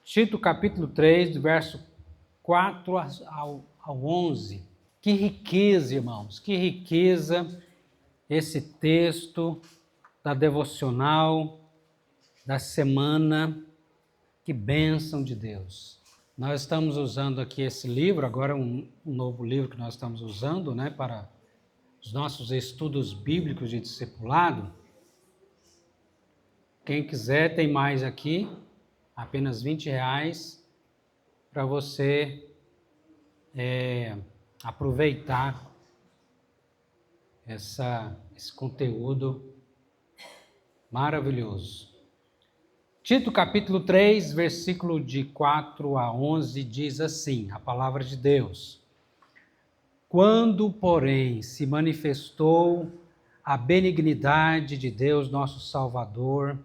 Tito capítulo 3, do verso 4 ao 11. Que riqueza, irmãos, que riqueza esse texto da devocional da semana. Que bênção de Deus. Nós estamos usando aqui esse livro, agora um novo livro que nós estamos usando, para os nossos estudos bíblicos de discipulado. Quem quiser, tem mais aqui, apenas R$20, para você aproveitar esse conteúdo maravilhoso. Tito capítulo 3, versículo de 4 a 11, diz assim, a palavra de Deus. Quando, porém, se manifestou a benignidade de Deus nosso Salvador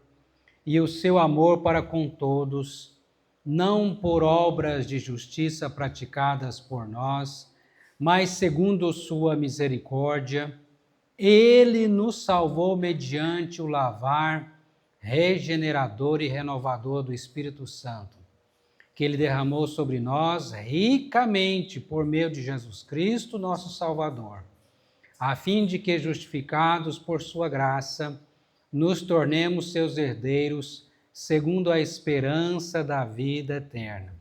e o seu amor para com todos, não por obras de justiça praticadas por nós, mas segundo sua misericórdia, ele nos salvou mediante o lavar regenerador e renovador do Espírito Santo, que ele derramou sobre nós ricamente por meio de Jesus Cristo, nosso Salvador, a fim de que, justificados por sua graça, nos tornemos seus herdeiros, segundo a esperança da vida eterna.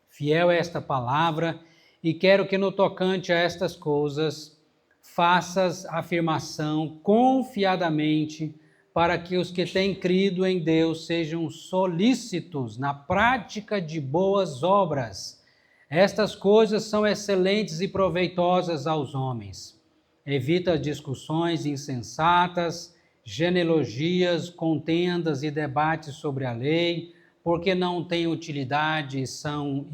Fiel é esta palavra, e quero que no tocante a estas coisas, faças afirmação confiadamente, para que os que têm crido em Deus sejam solícitos na prática de boas obras. Estas coisas são excelentes e proveitosas aos homens. Evita discussões insensatas, genealogias, contendas e debates sobre a lei, porque não têm utilidade e são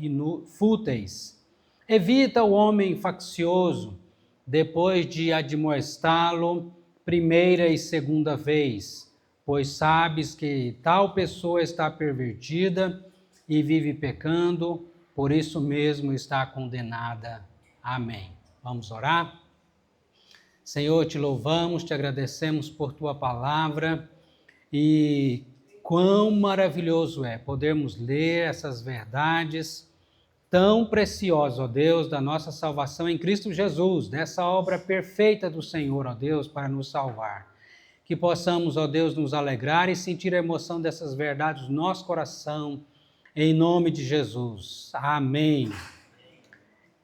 fúteis. Evita o homem faccioso, depois de admoestá-lo primeira e segunda vez, pois sabes que tal pessoa está pervertida e vive pecando, por isso mesmo está condenada. Amém. Vamos orar? Senhor, te louvamos, te agradecemos por tua palavra e quão maravilhoso é podermos ler essas verdades tão preciosas, ó Deus, da nossa salvação em Cristo Jesus, dessa obra perfeita do Senhor, ó Deus, para nos salvar. Que possamos, ó Deus, nos alegrar e sentir a emoção dessas verdades no nosso coração, em nome de Jesus. Amém.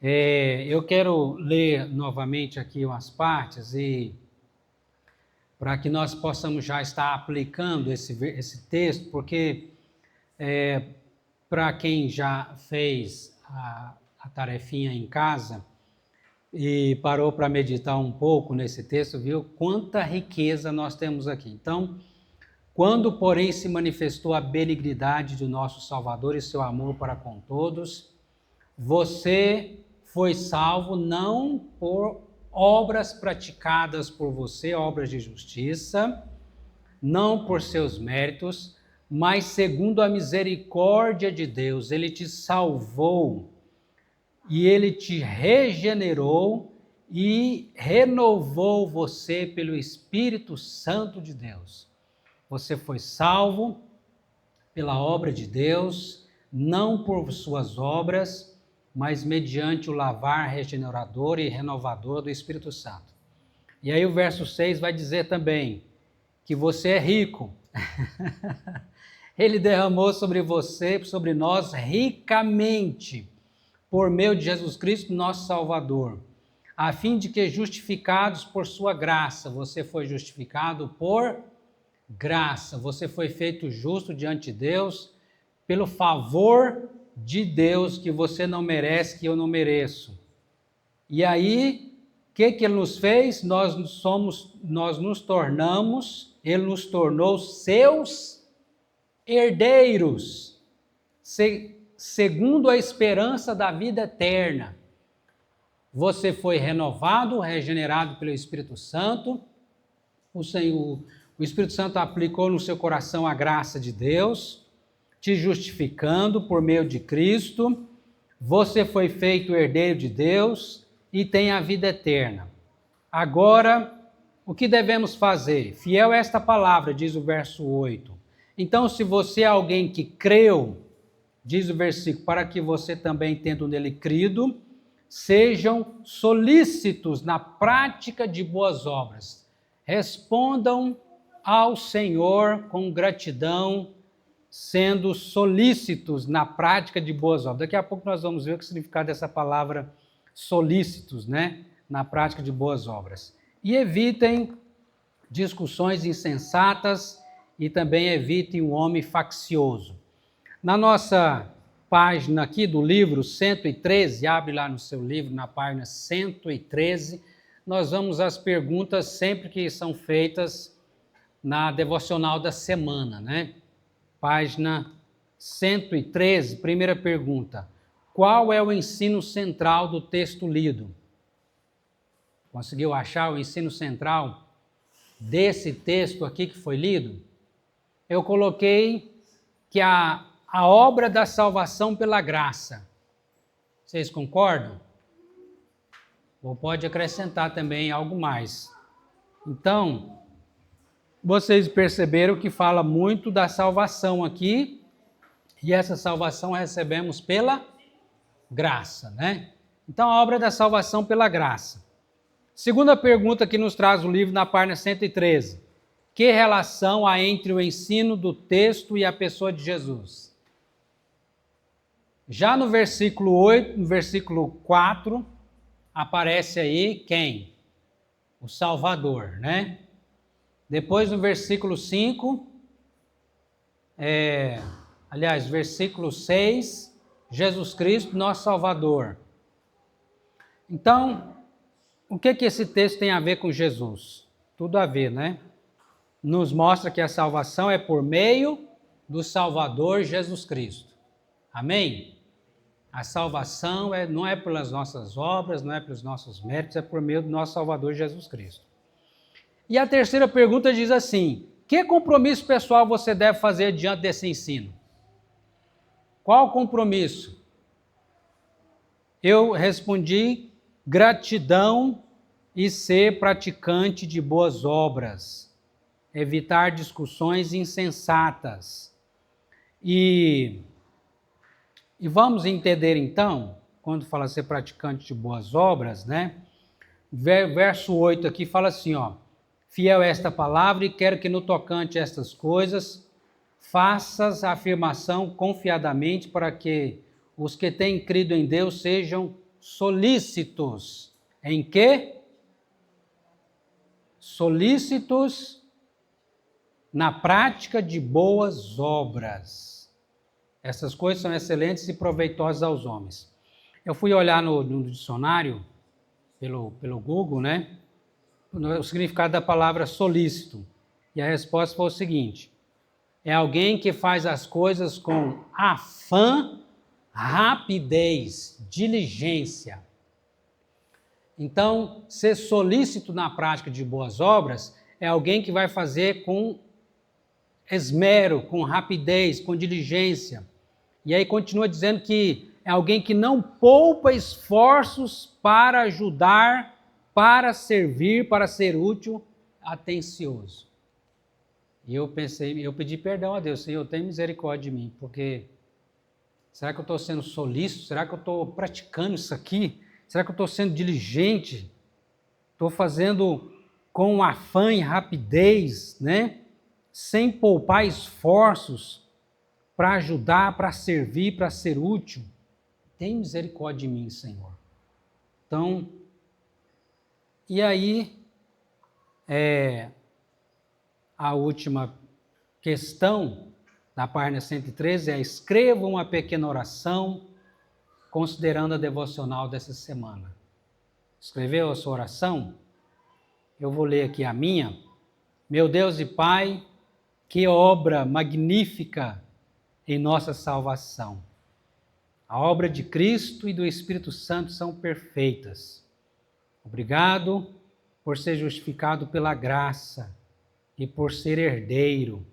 Eu quero ler novamente aqui umas partes e para que nós possamos já estar aplicando esse texto, porque para quem já fez a tarefinha em casa e parou para meditar um pouco nesse texto, viu quanta riqueza nós temos aqui. Então, quando, porém, se manifestou a benignidade do nosso Salvador e seu amor para com todos, você foi salvo não por obras praticadas por você, obras de justiça, não por seus méritos, mas segundo a misericórdia de Deus. Ele te salvou e ele te regenerou e renovou você pelo Espírito Santo de Deus. Você foi salvo pela obra de Deus, não por suas obras, mas mediante o lavar regenerador e renovador do Espírito Santo. E aí o verso 6 vai dizer também que você é rico. Ele derramou sobre você, sobre nós, ricamente, por meio de Jesus Cristo, nosso Salvador, a fim de que, justificados por sua graça, você foi justificado por graça, você foi feito justo diante de Deus, pelo favor de Deus, que você não merece, que eu não mereço. E aí, o que ele nos fez? Ele nos tornou seus herdeiros, segundo a esperança da vida eterna. Você foi renovado, regenerado pelo Espírito Santo. O Espírito Santo aplicou no seu coração a graça de Deus, te justificando por meio de Cristo. Você foi feito herdeiro de Deus e tem a vida eterna. Agora, o que devemos fazer? Fiel é esta palavra, diz o verso 8. Então, se você é alguém que creu diz o versículo, para que você também, tendo nele crido, sejam solícitos na prática de boas obras. Respondam ao Senhor com gratidão, sendo solícitos na prática de boas obras. Daqui a pouco nós vamos ver o significado dessa palavra solícitos, né? Na prática de boas obras. E evitem discussões insensatas e também evitem o homem faccioso. Na nossa página aqui do livro 113, abre lá no seu livro, na página 113, nós vamos às perguntas sempre que são feitas na devocional da semana, né? Página 113, primeira pergunta. Qual é o ensino central do texto lido? Conseguiu achar o ensino central desse texto aqui que foi lido? Eu coloquei que a obra da salvação pela graça. Vocês concordam? Ou pode acrescentar também algo mais. Então, vocês perceberam que fala muito da salvação aqui, e essa salvação recebemos pela graça, né? Então, a obra da salvação pela graça. Segunda pergunta que nos traz o livro na página 113. Que relação há entre o ensino do texto e a pessoa de Jesus? Já no versículo 8, no versículo 4, aparece aí quem? O Salvador, né? Depois no versículo 5, versículo 6, Jesus Cristo, nosso Salvador. Então, o que esse texto tem a ver com Jesus? Tudo a ver, né? Nos mostra que a salvação é por meio do Salvador Jesus Cristo. Amém? A salvação não é pelas nossas obras, não é pelos nossos méritos, é por meio do nosso Salvador Jesus Cristo. E a terceira pergunta diz assim: que compromisso pessoal você deve fazer diante desse ensino? Qual compromisso? Eu respondi: gratidão e ser praticante de boas obras, evitar discussões insensatas. E vamos entender então, quando fala ser praticante de boas obras, né? Verso 8 aqui fala assim, ó: fiel é esta palavra e quero que no tocante a estas coisas faças a afirmação confiadamente para que os que têm crido em Deus sejam solícitos. Em quê? Solícitos na prática de boas obras. Essas coisas são excelentes e proveitosas aos homens. Eu fui olhar no dicionário, pelo Google, né? O significado da palavra solícito. E a resposta foi o seguinte: é alguém que faz as coisas com afã, rapidez, diligência. Então, ser solícito na prática de boas obras é alguém que vai fazer com esmero, com rapidez, com diligência. E aí continua dizendo que é alguém que não poupa esforços para ajudar, para servir, para ser útil, atencioso. E eu pedi perdão a Deus: Senhor, tem misericórdia de mim, porque será que eu estou sendo solícito? Será que eu estou praticando isso aqui? Será que eu estou sendo diligente? Estou fazendo com afã e rapidez, né? Sem poupar esforços para ajudar, para servir, para ser útil? Tem misericórdia de mim, Senhor. Então, e aí, a última questão da página 113 é: escreva uma pequena oração considerando a devocional dessa semana. Escreveu a sua oração? Eu vou ler aqui a minha. Meu Deus e Pai, que obra magnífica em nossa salvação. A obra de Cristo e do Espírito Santo são perfeitas. Obrigado por ser justificado pela graça e por ser herdeiro.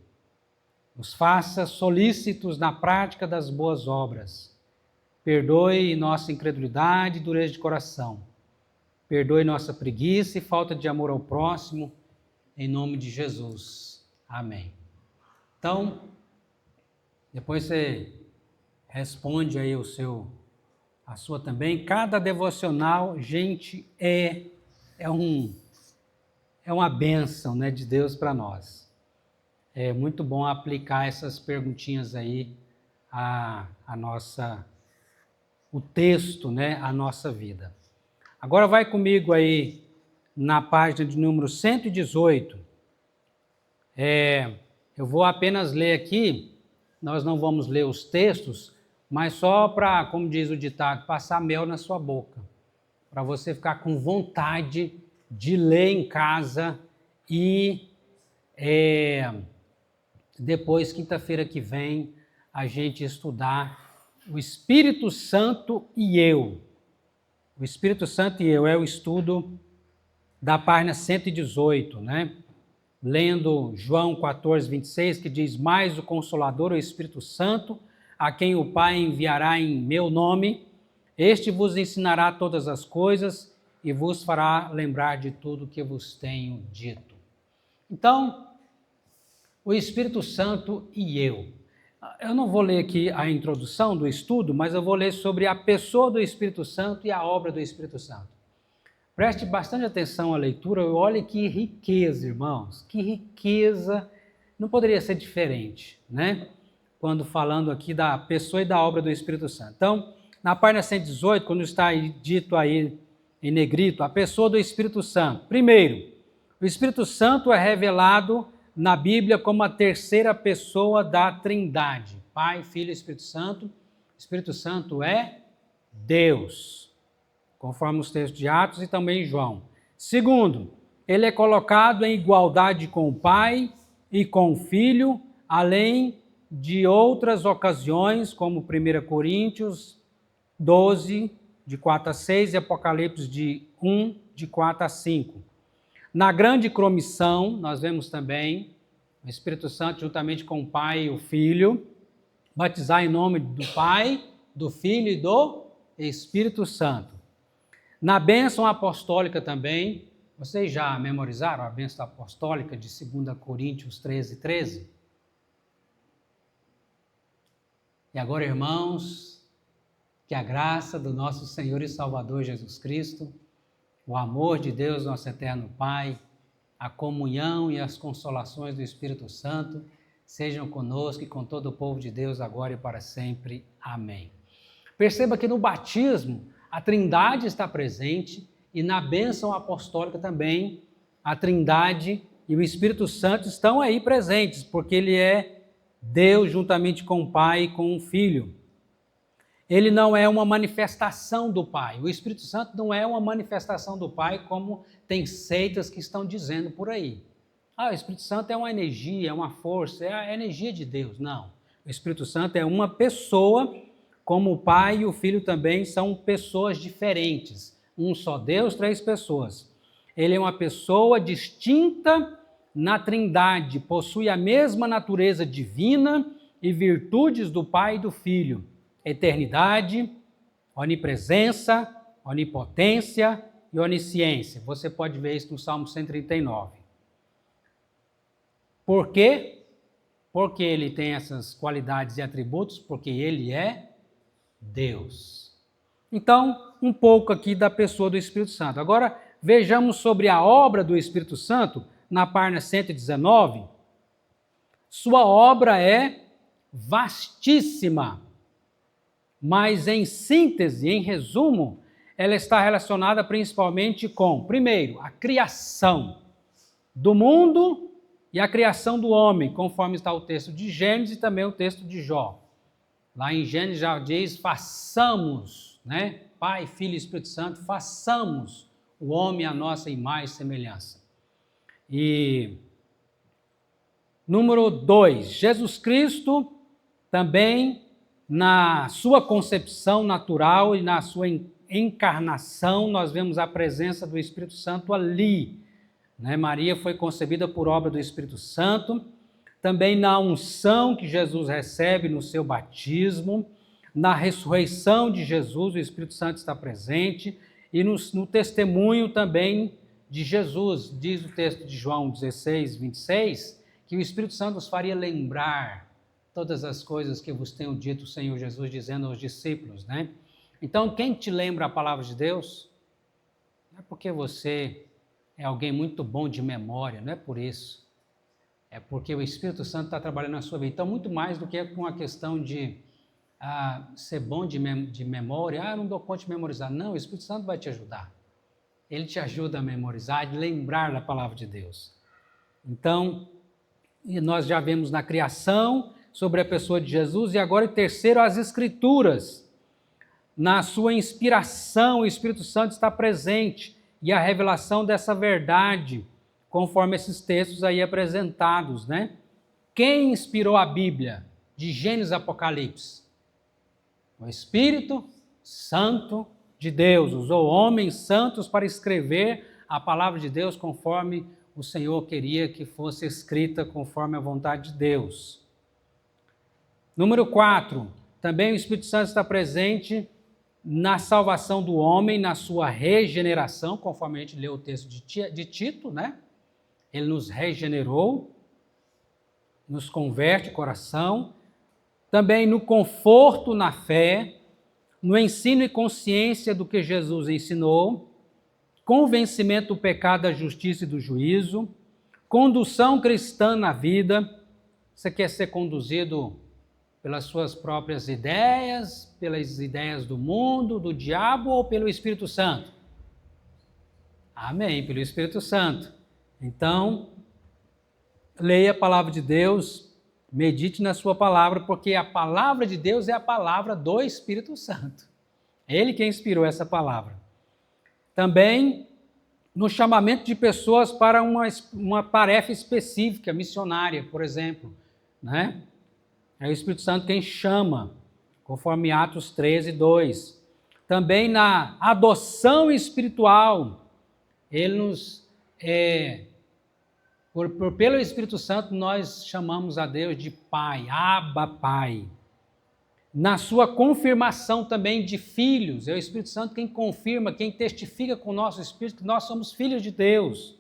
Nos faça solícitos na prática das boas obras. Perdoe nossa incredulidade e dureza de coração. Perdoe nossa preguiça e falta de amor ao próximo, em nome de Jesus. Amém. Então, depois você responde aí a sua também. Cada devocional, gente, é uma bênção, né, de Deus para nós. É muito bom aplicar essas perguntinhas aí o texto, né, à nossa vida. Agora vai comigo aí na página de número 118. Eu vou apenas ler aqui, nós não vamos ler os textos, mas só para, como diz o ditado, passar mel na sua boca, para você ficar com vontade de ler em casa e depois, quinta-feira que vem, a gente estudar o Espírito Santo e eu. O Espírito Santo e eu é o estudo da página 118, né? Lendo João 14, 26, que diz: "Mas o Consolador, o Espírito Santo, a quem o Pai enviará em meu nome, este vos ensinará todas as coisas e vos fará lembrar de tudo que vos tenho dito." Então, o Espírito Santo e eu. Eu não vou ler aqui a introdução do estudo, mas eu vou ler sobre a pessoa do Espírito Santo e a obra do Espírito Santo. Preste bastante atenção à leitura, olhe que riqueza, irmãos, que riqueza, não poderia ser diferente, né? Quando falando aqui da pessoa e da obra do Espírito Santo. Então, na página 118, quando está dito aí em negrito, a pessoa do Espírito Santo. Primeiro, o Espírito Santo é revelado na Bíblia como a terceira pessoa da Trindade. Pai, Filho e Espírito Santo. O Espírito Santo é Deus, conforme os textos de Atos e também João. Segundo, ele é colocado em igualdade com o Pai e com o Filho, além de outras ocasiões, como 1 Coríntios 12, de 4 a 6, e Apocalipse de 1, de 4 a 5. Na grande comissão, nós vemos também o Espírito Santo, juntamente com o Pai e o Filho, batizar em nome do Pai, do Filho e do Espírito Santo. Na bênção apostólica também, vocês já memorizaram a bênção apostólica de 2 Coríntios 13, 13? E agora, irmãos, que a graça do nosso Senhor e Salvador Jesus Cristo, o amor de Deus, nosso eterno Pai, a comunhão e as consolações do Espírito Santo sejam conosco e com todo o povo de Deus, agora e para sempre. Amém. Perceba que no batismo a Trindade está presente e na bênção apostólica também a Trindade e o Espírito Santo estão aí presentes, porque ele é Deus juntamente com o Pai e com o Filho. Ele não é uma manifestação do Pai. O Espírito Santo não é uma manifestação do Pai, como tem seitas que estão dizendo por aí. O Espírito Santo é uma energia, é uma força, é a energia de Deus. Não. O Espírito Santo é uma pessoa, como o Pai e o Filho também são pessoas diferentes. Um só Deus, três pessoas. Ele é uma pessoa distinta na Trindade, possui a mesma natureza divina e virtudes do Pai e do Filho. Eternidade, onipresença, onipotência e onisciência. Você pode ver isso no Salmo 139. Por quê? Porque ele tem essas qualidades e atributos, porque ele é Deus. Então, um pouco aqui da pessoa do Espírito Santo. Agora, vejamos sobre a obra do Espírito Santo, na página 119. Sua obra é vastíssima. Mas em síntese, em resumo, ela está relacionada principalmente com, primeiro, a criação do mundo e a criação do homem, conforme está o texto de Gênesis e também o texto de Jó. Lá em Gênesis já diz, façamos, né? Pai, Filho e Espírito Santo, façamos o homem à nossa imagem e semelhança. E número 2, Jesus Cristo também, na sua concepção natural e na sua encarnação, nós vemos a presença do Espírito Santo ali. Né? Maria foi concebida por obra do Espírito Santo, também na unção que Jesus recebe no seu batismo, na ressurreição de Jesus, o Espírito Santo está presente, e no testemunho também de Jesus, diz o texto de João 16, 26, que o Espírito Santo nos faria lembrar todas as coisas que vos tenho dito o Senhor Jesus dizendo aos discípulos, né? Então, quem te lembra a palavra de Deus? Não é porque você é alguém muito bom de memória, não é por isso. É porque o Espírito Santo está trabalhando na sua vida. Então, muito mais do que com a questão de ser bom de memória, eu não dou conta de memorizar. Não, o Espírito Santo vai te ajudar. Ele te ajuda a memorizar, a lembrar da palavra de Deus. Então, nós já vemos na criação sobre a pessoa de Jesus, e agora, em terceiro, as Escrituras. Na sua inspiração, o Espírito Santo está presente, e a revelação dessa verdade, conforme esses textos aí apresentados, né? Quem inspirou a Bíblia, de Gênesis a Apocalipse? O Espírito Santo de Deus usou homens santos para escrever a palavra de Deus conforme o Senhor queria que fosse escrita conforme a vontade de Deus. Número 4, também o Espírito Santo está presente na salvação do homem, na sua regeneração, conforme a gente leu o texto de Tito, né? Ele nos regenerou, nos converte o coração, também no conforto na fé, no ensino e consciência do que Jesus ensinou, convencimento do pecado, da justiça e do juízo, condução cristã na vida. Você quer ser conduzido pelas suas próprias ideias, pelas ideias do mundo, do diabo ou pelo Espírito Santo? Amém, pelo Espírito Santo. Então, leia a palavra de Deus, medite na sua palavra, porque a palavra de Deus é a palavra do Espírito Santo. É Ele quem inspirou essa palavra. Também no chamamento de pessoas para uma tarefa específica, missionária, por exemplo, né? É o Espírito Santo quem chama, conforme Atos 13, 2. Também na adoção espiritual, Ele nos... pelo Espírito Santo, nós chamamos a Deus de Pai, Abba, Pai. Na sua confirmação também de filhos, é o Espírito Santo quem confirma, quem testifica com o nosso Espírito que nós somos filhos de Deus.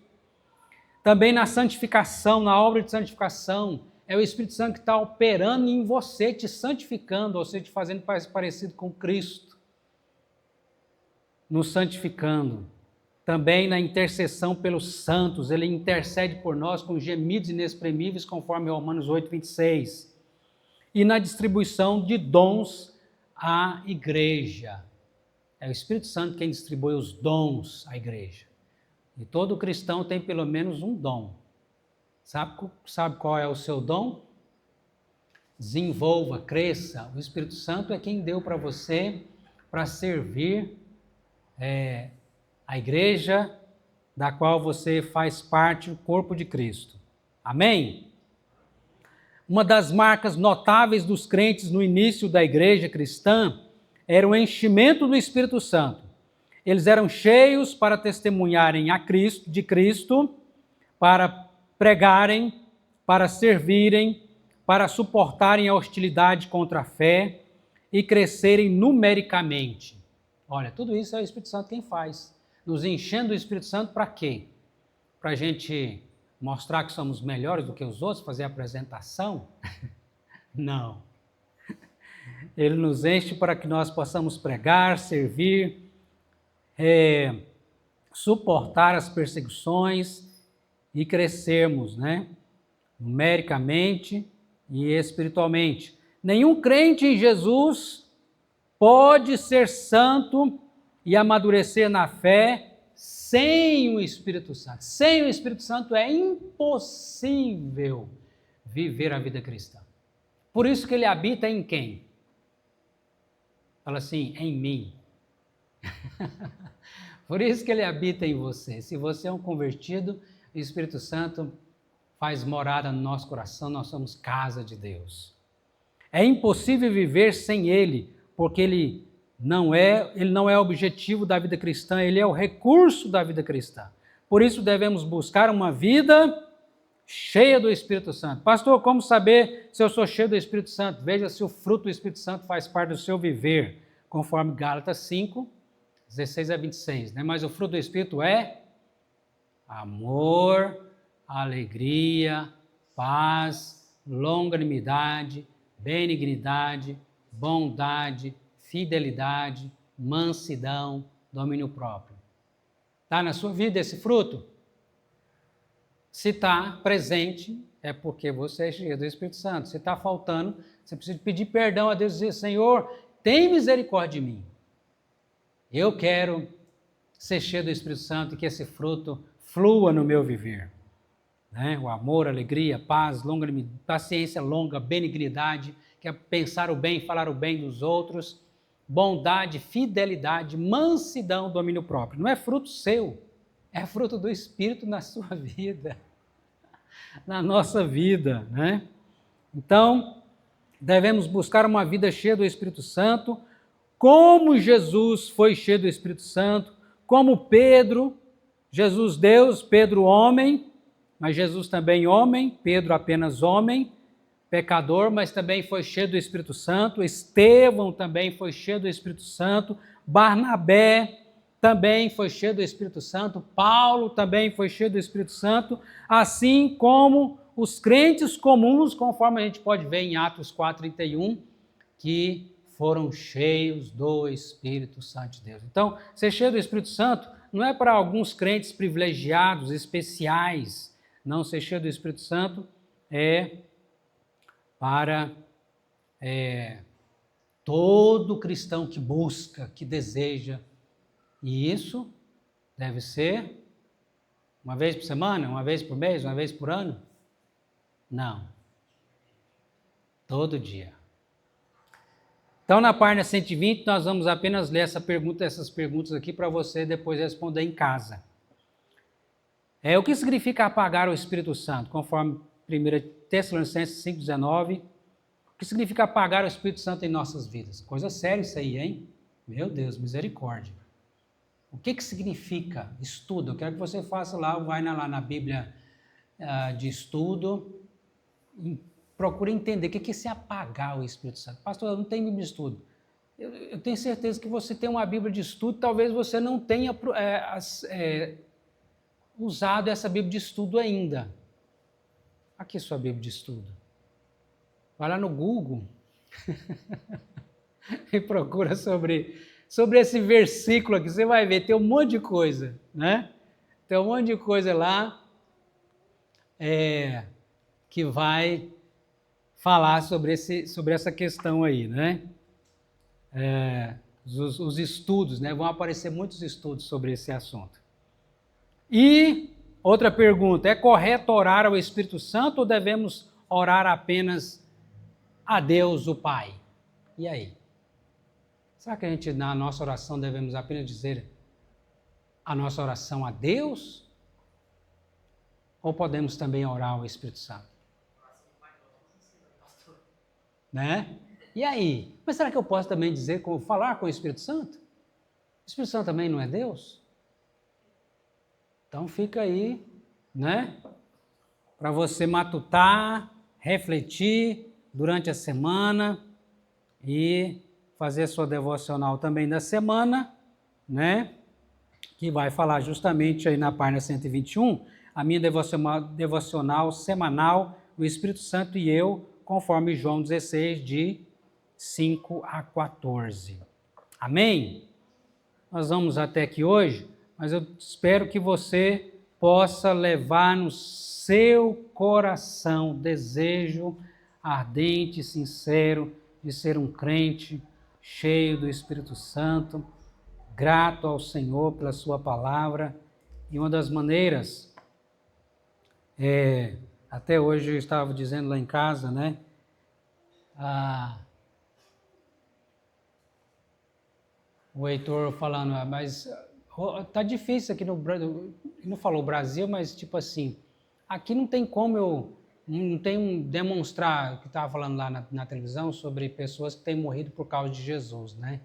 Também na santificação, na obra de santificação, é o Espírito Santo que está operando em você, te santificando, ou seja, te fazendo parecido com Cristo, nos santificando. Também na intercessão pelos santos, Ele intercede por nós com gemidos inexprimíveis, conforme Romanos 8, 26. E na distribuição de dons à igreja. É o Espírito Santo quem distribui os dons à igreja. E todo cristão tem pelo menos um dom. Sabe qual é o seu dom? Desenvolva, cresça. O Espírito Santo é quem deu para você para servir a igreja da qual você faz parte, o corpo de Cristo. Amém? Uma das marcas notáveis dos crentes no início da igreja cristã era o enchimento do Espírito Santo. Eles eram cheios para testemunharem de Cristo, para pregarem, para servirem, para suportarem a hostilidade contra a fé e crescerem numericamente. Olha, tudo isso é o Espírito Santo quem faz. Nos enchendo do Espírito Santo para quê? Para a gente mostrar que somos melhores do que os outros, fazer apresentação? Não. Ele nos enche para que nós possamos pregar, servir, suportar as perseguições e crescermos, né? Numericamente e espiritualmente. Nenhum crente em Jesus pode ser santo e amadurecer na fé sem o Espírito Santo. Sem o Espírito Santo é impossível viver a vida cristã. Por isso que ele habita em quem? Fala assim, em mim. Por isso que ele habita em você. Se você é um convertido, o Espírito Santo faz morada no nosso coração, nós somos casa de Deus. É impossível viver sem ele, porque ele não é o objetivo da vida cristã, ele é o recurso da vida cristã. Por isso devemos buscar uma vida cheia do Espírito Santo. Pastor, como saber se eu sou cheio do Espírito Santo? Veja se o fruto do Espírito Santo faz parte do seu viver, conforme Gálatas 5, 16 a 26. Né? Mas o fruto do Espírito é amor, alegria, paz, longanimidade, benignidade, bondade, fidelidade, mansidão, domínio próprio. Está na sua vida esse fruto? Se está presente, é porque você é cheio do Espírito Santo. Se está faltando, você precisa pedir perdão a Deus e dizer: Senhor, tem misericórdia de mim. Eu quero ser cheio do Espírito Santo e que esse fruto flua no meu viver. Né? O amor, alegria, paz, paciência longa, benignidade, que é pensar o bem, falar o bem dos outros, bondade, fidelidade, mansidão, domínio próprio. Não é fruto seu, é fruto do Espírito na sua vida, na nossa vida, né? Então, devemos buscar uma vida cheia do Espírito Santo, como Jesus foi cheio do Espírito Santo, como Pedro, Jesus Deus, Pedro homem, mas Jesus também homem, Pedro apenas homem, pecador, mas também foi cheio do Espírito Santo. Estevão também foi cheio do Espírito Santo. Barnabé também foi cheio do Espírito Santo. Paulo também foi cheio do Espírito Santo, assim como os crentes comuns, conforme a gente pode ver em Atos 4:31, que foram cheios do Espírito Santo de Deus. Então, ser cheio do Espírito Santo não é para alguns crentes privilegiados, especiais. Não, ser cheio do Espírito Santo é para todo cristão que busca, que deseja. E isso deve ser uma vez por semana, uma vez por mês, uma vez por ano? Não. Todo dia. Então, na página 120, nós vamos apenas ler essas perguntas aqui para você depois responder em casa. O que significa apagar o Espírito Santo? Conforme 1 Tessalonicenses 5,19, o que significa apagar o Espírito Santo em nossas vidas? Coisa séria isso aí, hein? Meu Deus, misericórdia. O que significa? Estudo. Eu quero que você faça lá, vai lá na Bíblia de estudo e procure entender o que é esse apagar o Espírito Santo. Pastor, eu não tenho Bíblia de estudo. Eu tenho certeza que você tem uma Bíblia de estudo, talvez você não tenha usado essa Bíblia de estudo ainda. Aqui sua Bíblia de estudo. Vai lá no Google e procura sobre esse versículo aqui. Você vai ver, tem um monte de coisa, né? Tem um monte de coisa lá que vai falar sobre essa questão aí, né? Os estudos, né? Vão aparecer muitos estudos sobre esse assunto. E outra pergunta, é correto orar ao Espírito Santo ou devemos orar apenas a Deus, o Pai? E aí? Será que a gente, na nossa oração, devemos apenas dizer a nossa oração a Deus? Ou podemos também orar ao Espírito Santo? Né? E aí? Mas será que eu posso também dizer, falar com o Espírito Santo? O Espírito Santo também não é Deus? Então fica aí, né? Para você matutar, refletir durante a semana e fazer a sua devocional também da semana, né? Que vai falar justamente aí na página 121, a minha devocional semanal, o Espírito Santo e eu, conforme João 16, de 5 a 14. Amém? Nós vamos até aqui hoje, mas eu espero que você possa levar no seu coração desejo ardente, sincero, de ser um crente cheio do Espírito Santo, grato ao Senhor pela sua palavra. E uma das maneiras, até hoje eu estava dizendo lá em casa, né? O Heitor falando, mas tá difícil aqui no Brasil, não falou Brasil, mas tipo assim, aqui não tem como não tem demonstrar, que estava falando lá na televisão, sobre pessoas que têm morrido por causa de Jesus, né?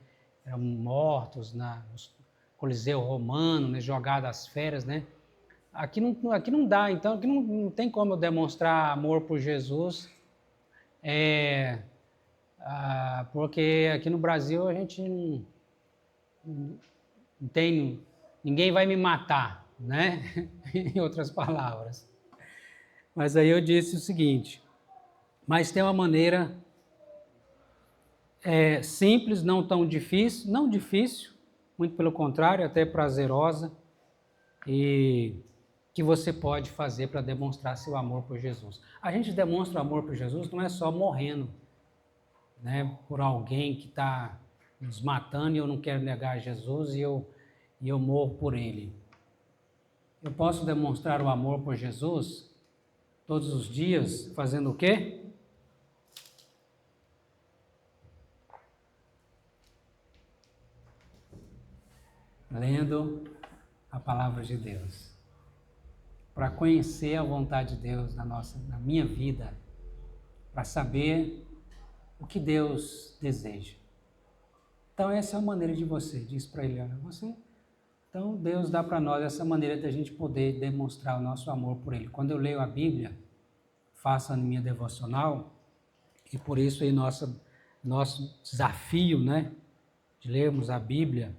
Eram mortos no Coliseu Romano, né? Jogados às feras, né? Aqui não dá, então aqui não tem como eu demonstrar amor por Jesus, porque aqui no Brasil a gente não tem, ninguém vai me matar, né? Em outras palavras. Mas aí eu disse o seguinte, mas tem uma maneira É simples, não tão difícil, não difícil, muito pelo contrário, até prazerosa, e que você pode fazer para demonstrar seu amor por Jesus. A gente demonstra o amor por Jesus não é só morrendo, né, por alguém que está nos matando e eu não quero negar Jesus e eu morro por ele. Eu posso demonstrar o amor por Jesus todos os dias fazendo o quê? Lendo a palavra de Deus. Para conhecer a vontade de Deus na minha vida, para saber o que Deus deseja. Então essa é a maneira de você, diz para ele, olha, então Deus dá para nós essa maneira de a gente poder demonstrar o nosso amor por ele. Quando eu leio a Bíblia, faço a minha devocional, e por isso aí nosso desafio, né, de lermos a Bíblia,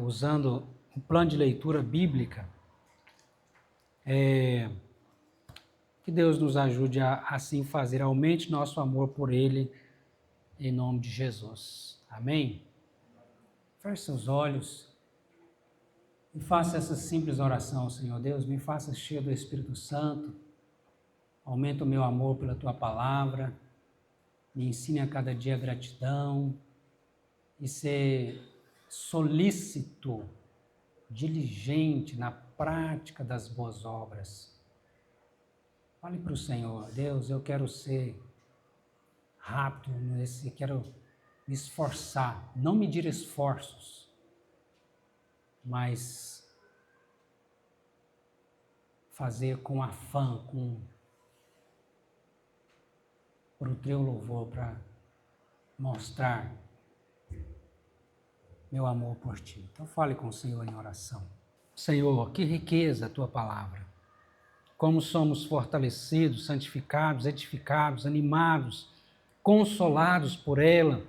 usando um plano de leitura bíblica, que Deus nos ajude a assim fazer, aumente nosso amor por ele, em nome de Jesus. Amém? Feche seus olhos e faça essa simples oração, Senhor Deus, me faça cheio do Espírito Santo, aumenta o meu amor pela Tua palavra, me ensine a cada dia a gratidão e ser solícito, diligente na prática das boas obras. Fale para o Senhor, Deus, eu quero ser rápido quero me esforçar, não medir esforços, mas fazer com afã, por o teu louvor, para mostrar meu amor por ti. Então fale com o Senhor em oração. Senhor, que riqueza a tua palavra. Como somos fortalecidos, santificados, edificados, animados, consolados por ela.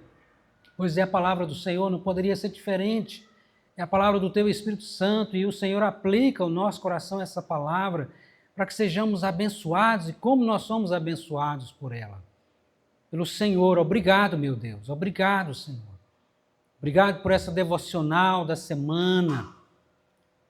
Pois é a palavra do Senhor, não poderia ser diferente. É a palavra do teu Espírito Santo e o Senhor aplica ao nosso coração essa palavra para que sejamos abençoados e como nós somos abençoados por ela. Pelo Senhor, obrigado, meu Deus, obrigado, Senhor. Obrigado por essa devocional da semana.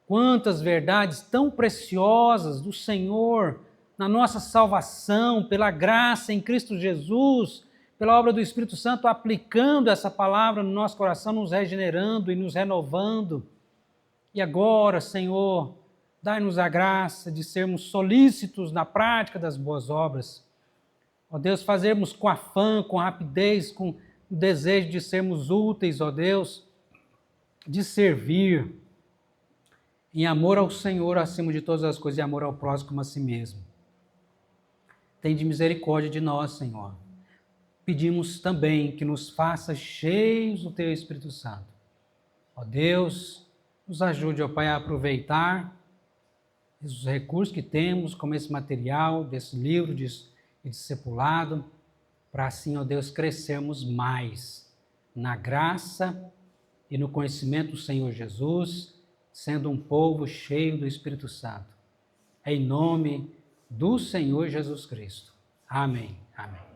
Quantas verdades tão preciosas do Senhor na nossa salvação, pela graça em Cristo Jesus, pela obra do Espírito Santo, aplicando essa palavra no nosso coração, nos regenerando e nos renovando. E agora, Senhor, dai-nos a graça de sermos solícitos na prática das boas obras. Ó Deus, fazermos com afã, com rapidez, com o desejo de sermos úteis, ó Deus, de servir, em amor ao Senhor acima de todas as coisas e amor ao próximo como a si mesmo. Tende misericórdia de nós, Senhor. Pedimos também que nos faça cheios do Teu Espírito Santo. Ó Deus, nos ajude, ó Pai, a aproveitar os recursos que temos, como esse material, desse livro de discipulado, para assim, ó Deus, crescermos mais na graça e no conhecimento do Senhor Jesus, sendo um povo cheio do Espírito Santo. Em nome do Senhor Jesus Cristo. Amém. Amém.